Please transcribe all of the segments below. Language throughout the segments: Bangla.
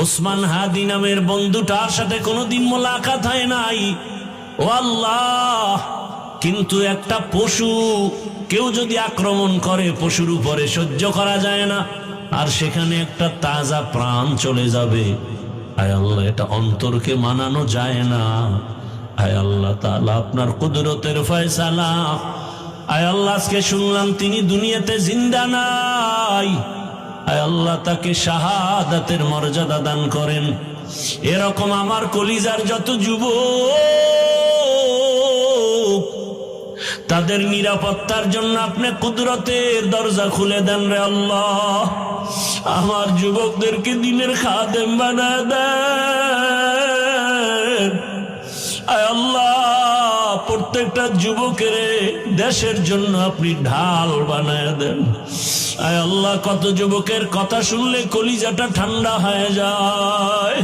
ওসমান হাদি নামের বন্ধুটার সাথে কোনোদিন মোলাকাত হয় নাই। ও আল্লাহ, কিন্তু একটা পশু কেউ যদি আক্রমণ করে পশুর উপরে সহ্য করা যায় না, আর সেখানে একটা তাজা প্রাণ চলে যাবে। আয় আল্লাহ, এটা অন্তরকে মানানো যায় না। আয় আল্লাহ তাআলা, আপনার কুদরতের ফয়সালা। আয় আল্লাহ, আজকে শুনলাম তিনি দুনিয়াতে জিন্দা নাই। আয় আল্লাহ, তাকে শাহাদাতের মর্যাদা দান করেন। এরকম আমার কলিজার যত যুবক, তাদের নিরাপত্তার জন্য আপনি কুদরতের দরজা খুলে দেন রে আল্লাহ। আমার যুবকদেরকে দিনের খাদেম বানায় দেন। আয় আল্লাহ, প্রত্যেকটা যুবকের দেশের জন্য আপনি ঢাল বানায় দেন। আয় আল্লাহ, কত যুবকের কথা শুনলে কলিজাটা ঠান্ডা হয়ে যায়।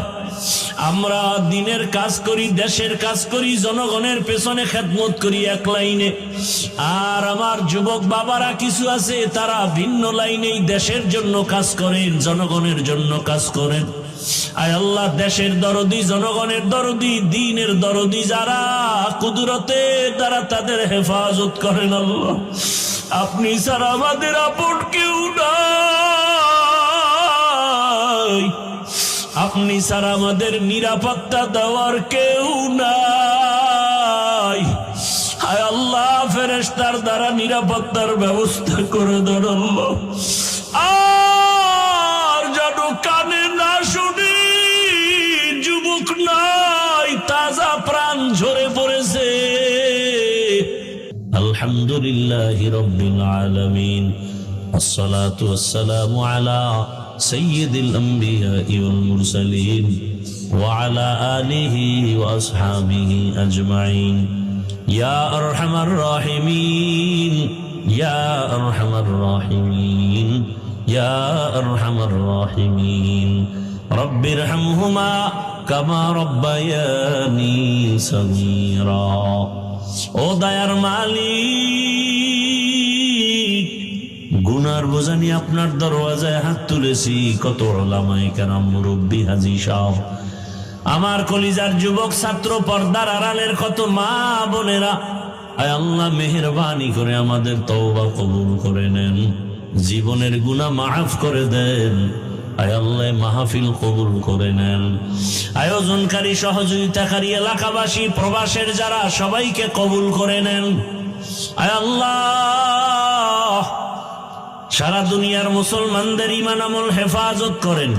আমরা দিনের কাজ করি, দেশের কাজ করি, জনগণের পেছনে খেদমত করি এক লাইনে, আর আমার যুবক বাবারা কিছু আছে তারা ভিন্ন লাইনেই দেশের জন্য কাজ করেন, জনগণের জন্য কাজ করেন। আয় আল্লাহ, দেশের দরদি, জনগণের দরদি, দ্বীনের দরদি যারা, কুদরতের দ্বারা তাদের হেফাজত করেন আল্লাহ। আপনি ছাড়া আমাদের আপন কেউ নাই, আপনি ছাড়া আমাদের নিরাপত্তা দেওয়ার কেউ নাই। হায় আল্লাহ, ফেরেশতার দ্বারা নিরাপত্তার ব্যবস্থা করে দেন আল্লাহ। আর যেন কানে না শুনি, যুবক নাই, তাজা প্রাণ ঝরে পড়েছে। আলহামদুলিল্লাহি রাব্বিল আলামিন, আসসালাতু ওয়াসসালামু আলা সাইয়্যিদিল আমবিয়াই ওয়াল মুরসালিন ওয়া আলা আলিহি ওয়া আসহাবিহি আজমাইন। ইয়া আরহামার রাহিমিন, ইয়া আরহামার রাহিমিন, ইয়া আরহামার রাহিমিন। রব্বিরহামহুমা কামা রাব্বায়ানি সগীরা। ও দয়ার মালিক, গুনার বোঝা নিয়ে আপনার দরওয়াজায় হাত তুলেছি। কত উলামায়ে কেরাম, মুরব্বী, হাজী সাহেব, আমার কলিজার যুবক ছাত্র, পর্দার আড়ালের কত মা বোনেরা, আয় আল্লাহ মেহেরবানি করে আমাদের তওবা কবুল করে নেন, জীবনের গুনাহ মাফ করে দেন। আয় আল্লাহ, মাহফিল কবুল করে নেন। আয়োজনকারী, সহযোগিতাকারী, এলাকাবাসী, প্রবাসের যারা, সবাইকে কবুল করে নেন। আয় আল্লাহ, সারা দুনিয়ার মুসলমানদের ঈমান আমল হেফাজত করেন।